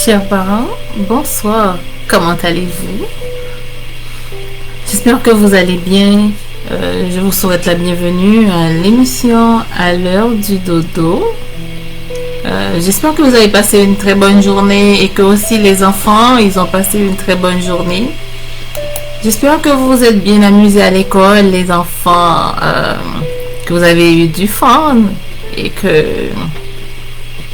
Chers parents, bonsoir. Comment allez-vous? J'espère que vous allez bien. Je vous souhaite la bienvenue à l'émission à l'heure du dodo. J'espère que vous avez passé une très bonne journée et que aussi les enfants, ils ont passé une très bonne journée. J'espère que vous vous êtes bien amusés à l'école, les enfants, que vous avez eu du fun et que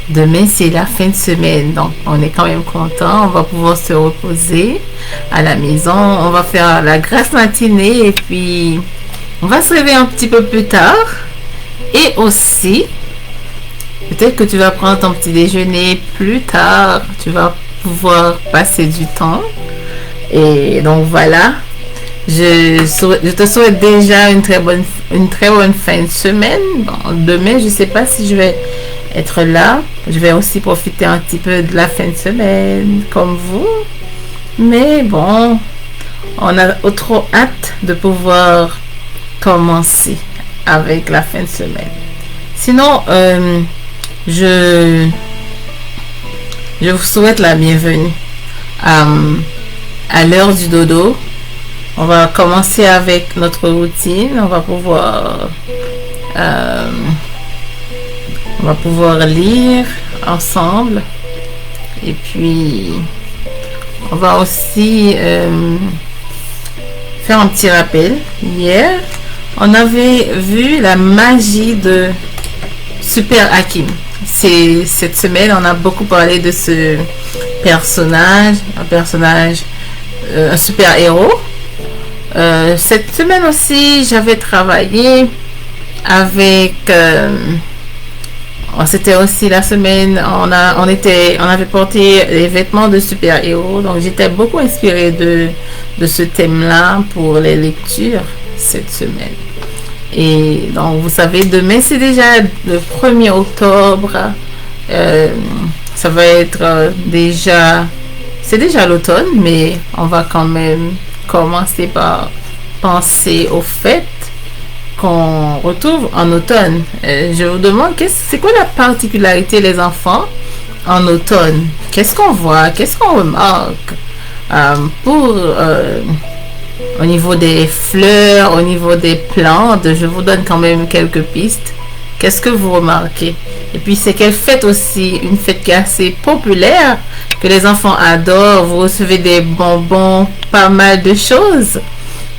demain c'est la fin de semaine, donc on est quand même content. On va pouvoir se reposer à la maison. On va faire la grasse matinée et puis on va se réveiller un petit peu plus tard. Et aussi, peut-être que tu vas prendre ton petit déjeuner plus tard. Tu vas pouvoir passer du temps. Et donc voilà. Je te souhaite déjà une très bonne fin de semaine. Bon, demain, je ne sais pas si je vais être là. Je vais aussi profiter un petit peu de la fin de semaine, comme vous. Mais bon, on a trop hâte de pouvoir commencer avec la fin de semaine. Sinon, je vous souhaite la bienvenue à l'heure du dodo. On va commencer avec notre routine. On va pouvoir lire ensemble. Et puis, on va aussi faire un petit rappel. Hier, on avait vu la magie de Super Hakim. Cette semaine, on a beaucoup parlé de ce personnage, un super héros. Cette semaine aussi, j'avais travaillé avec c'était aussi la semaine, on avait porté les vêtements de super-héros, donc j'étais beaucoup inspirée de ce thème-là pour les lectures cette semaine. Et donc, vous savez, demain, c'est déjà le 1er octobre. Ça va être c'est déjà l'automne, mais on va quand même commencer par penser au fait qu'on retrouve en automne. Je vous demande, c'est quoi la particularité les enfants en automne? Qu'est-ce qu'on voit? Qu'est-ce qu'on remarque? Au niveau des fleurs, au niveau des plantes, je vous donne quand même quelques pistes. Qu'est-ce que vous remarquez? Et puis, c'est quelle fête aussi? Une fête qui est assez populaire, que les enfants adorent. Vous recevez des bonbons, pas mal de choses.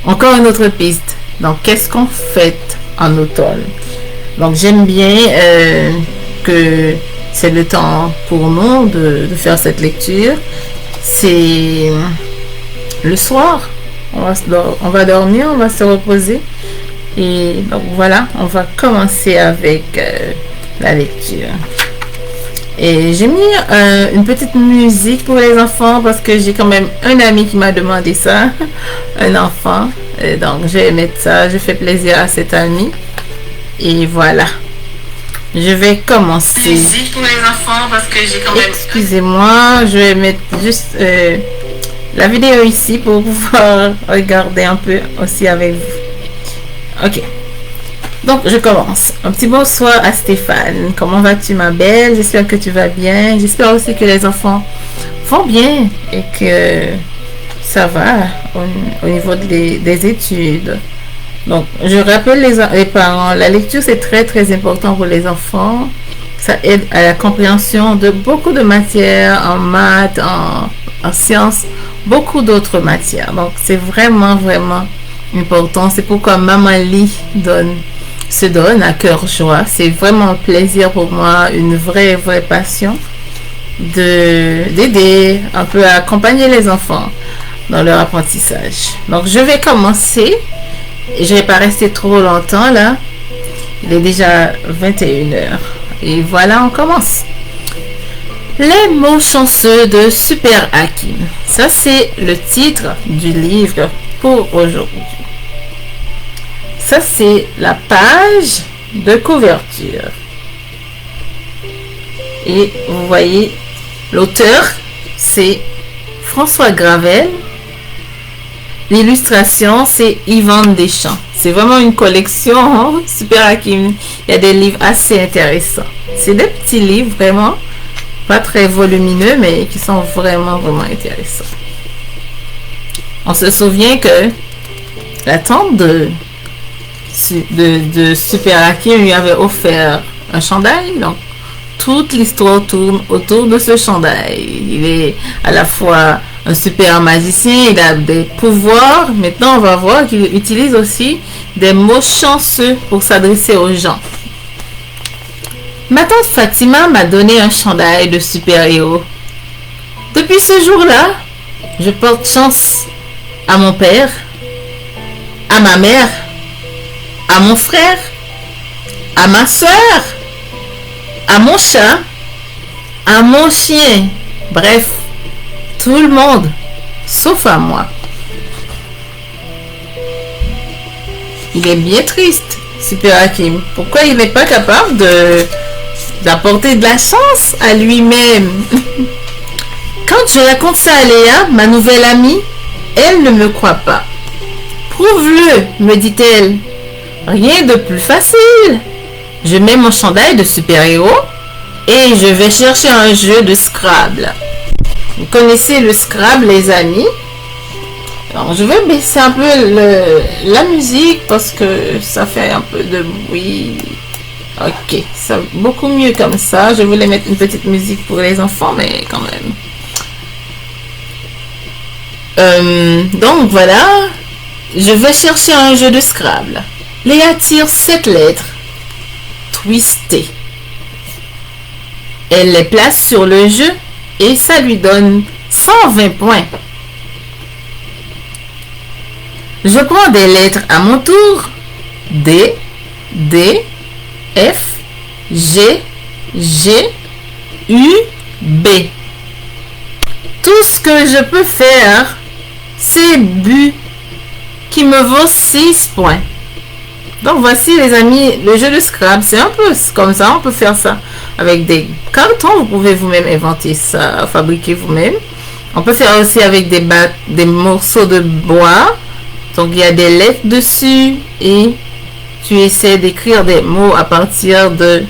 Encore une autre piste. Donc, qu'est-ce qu'on fête en automne? Donc, j'aime bien que c'est le temps pour nous de faire cette lecture. C'est le soir. On va dormir, on va se reposer. Et donc, voilà, on va commencer avec la lecture. Et j'ai mis une petite musique pour les enfants parce que j'ai quand même un ami qui m'a demandé ça, un enfant. Et donc, je vais mettre ça, je fais plaisir à cet ami. Et voilà. Je vais commencer. Musique pour les enfants parce que j'ai quand même... Excusez-moi, je vais mettre juste la vidéo ici pour pouvoir regarder un peu aussi avec vous. Ok. Donc, je commence. Un petit bonsoir à Stéphane. Comment vas-tu, ma belle? J'espère que tu vas bien. J'espère aussi que les enfants vont bien et que ça va au niveau des études. Donc, je rappelle les parents, la lecture, c'est très, très important pour les enfants. Ça aide à la compréhension de beaucoup de matières, en maths, en sciences, beaucoup d'autres matières. Donc, c'est vraiment, vraiment important. C'est pourquoi Maman Lee se donne à cœur joie. C'est vraiment un plaisir pour moi, une vraie passion d'aider un peu à accompagner les enfants dans leur apprentissage. Donc, je vais commencer. Je ne vais pas rester trop longtemps là. Il est déjà 21h. Et voilà, on commence. Les mots chanceux de Super Hakim. Ça, c'est le titre du livre pour aujourd'hui. Ça, c'est la page de couverture. Et vous voyez, l'auteur, c'est François Gravel. L'illustration, c'est Yvan Deschamps. C'est vraiment une collection, hein? Super Hakim. Il y a des livres assez intéressants. C'est des petits livres, vraiment. pas très volumineux, mais qui sont vraiment, vraiment intéressants. On se souvient que la tante de Super Hakim lui avait offert un chandail. Donc, toute l'histoire tourne autour de ce chandail. Il est à la fois un super magicien, il a des pouvoirs. Maintenant, on va voir qu'il utilise aussi des mots chanceux pour s'adresser aux gens. Ma tante Fatima m'a donné un chandail de super-héros. Depuis ce jour-là, je porte chance à mon père, à ma mère, à mon frère, à ma soeur, à mon chat, à mon chien, bref, tout le monde, sauf à moi. Il est bien triste, Super Hakim. Pourquoi il n'est pas capable d'apporter de la chance à lui-même? Quand je raconte ça à Léa, ma nouvelle amie, elle ne me croit pas. Prouve-le, me dit-elle. Rien de plus facile. Je mets mon chandail de super-héros et je vais chercher un jeu de Scrabble. Vous connaissez le Scrabble, les amis? Alors, je vais baisser un peu la musique parce que ça fait un peu de bruit. Ok, ça beaucoup mieux comme ça. Je voulais mettre une petite musique pour les enfants, mais quand même. Donc voilà, je vais chercher un jeu de Scrabble. Léa tire 7 lettres. Twisté. Elle les place sur le jeu et ça lui donne 120 points. Je prends des lettres à mon tour. D, D, F, G, G, U, B. Tout ce que je peux faire, c'est bu qui me vaut 6 points. Donc voici les amis, le jeu de Scrabble, c'est un peu comme ça, on peut faire ça avec des cartons, vous pouvez vous-même inventer ça, fabriquer vous-même. On peut faire aussi avec des morceaux de bois, donc il y a des lettres dessus et tu essaies d'écrire des mots à partir de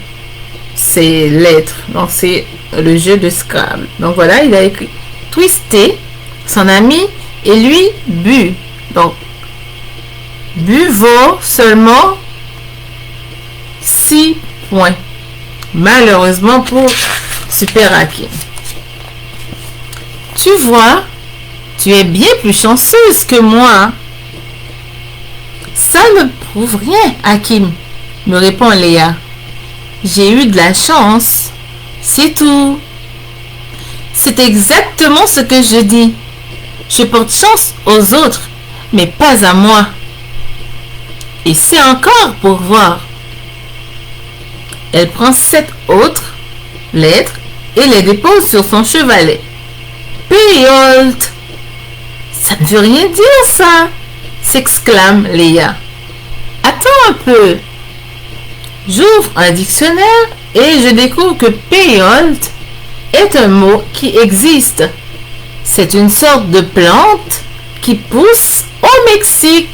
ces lettres. Donc c'est le jeu de Scrabble. Donc voilà, il a écrit Twisté, son ami, et lui, bu. Donc bu vaut seulement 6 points. Malheureusement pour Super Hakim. Tu vois, tu es bien plus chanceuse que moi. Ça ne prouve rien, Hakim, me répond Léa. J'ai eu de la chance. C'est tout. C'est exactement ce que je dis. Je porte chance aux autres, mais pas à moi. Et c'est encore pour voir. Elle prend 7 autres lettres et les dépose sur son chevalet. Payolt. Ça ne veut rien dire ça, s'exclame Léa. Attends un peu. J'ouvre un dictionnaire et je découvre que payolt est un mot qui existe. C'est une sorte de plante qui pousse au Mexique.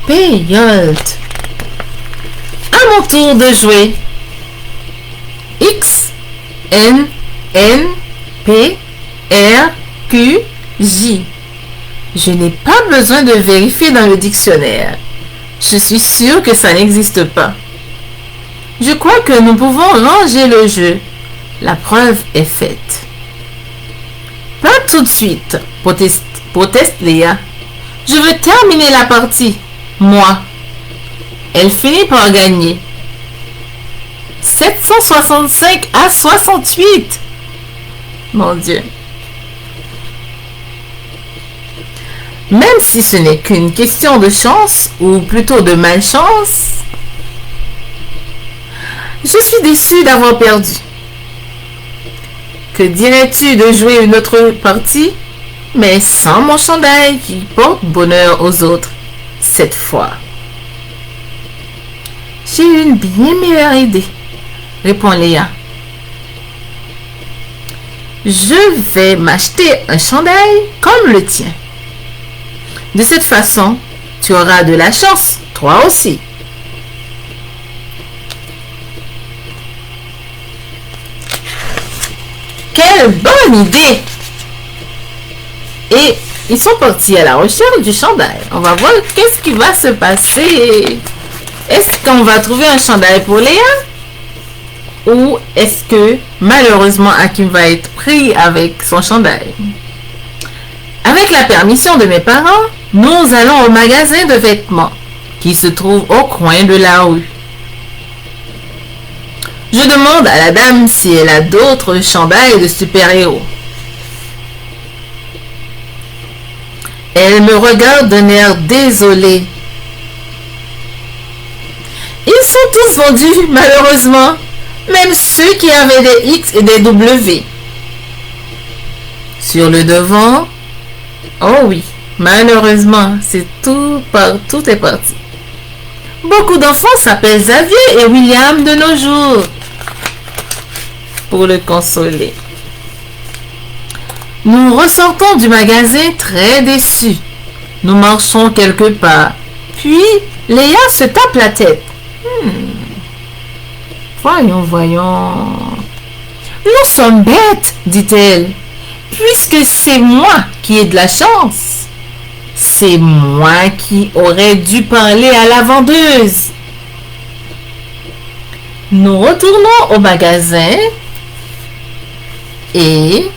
Payolt. À mon tour de jouer. X, N, N, P, R, Q, J. Je n'ai pas besoin de vérifier dans le dictionnaire. Je suis sûre que ça n'existe pas. Je crois que nous pouvons ranger le jeu. La preuve est faite. Pas tout de suite, proteste Léa. Je veux terminer la partie. Moi. Elle finit par gagner. 765 à 68. Mon Dieu. Même si ce n'est qu'une question de chance, ou plutôt de malchance, je suis déçue d'avoir perdu. Que dirais-tu de jouer une autre partie, mais sans mon chandail qui porte bonheur aux autres, cette fois? J'ai une bien meilleure idée, répond Léa. Je vais m'acheter un chandail comme le tien. De cette façon, tu auras de la chance, toi aussi. quelle bonne idée! Et ils sont partis à la recherche du chandail. On va voir qu'est-ce qui va se passer. Est-ce qu'on va trouver un chandail pour Léa? Ou est-ce que malheureusement Hakim va être pris avec son chandail? Avec la permission de mes parents, nous allons au magasin de vêtements qui se trouve au coin de la rue. Je demande à la dame si elle a d'autres chandails de super-héros. Elle me regarde d'un air désolé. Ils sont tous vendus, malheureusement, même ceux qui avaient des X et des W. Sur le devant, oh oui, malheureusement, tout est parti. Beaucoup d'enfants s'appellent Xavier et William de nos jours. Pour le consoler. Nous ressortons du magasin très déçus. Nous marchons quelque part. Puis, Léa se tape la tête. Voyons. Nous sommes bêtes, dit-elle. Puisque c'est moi qui ai de la chance. C'est moi qui aurais dû parler à la vendeuse. Nous retournons au magasin et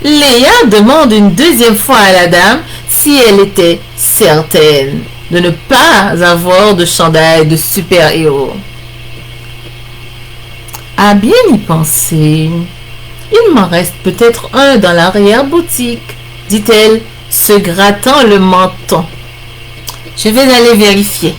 Léa demande une deuxième fois à la dame si elle était certaine de ne pas avoir de chandail de super-héros. À bien y penser, il m'en reste peut-être un dans l'arrière-boutique, dit-elle, se grattant le menton. Je vais aller vérifier.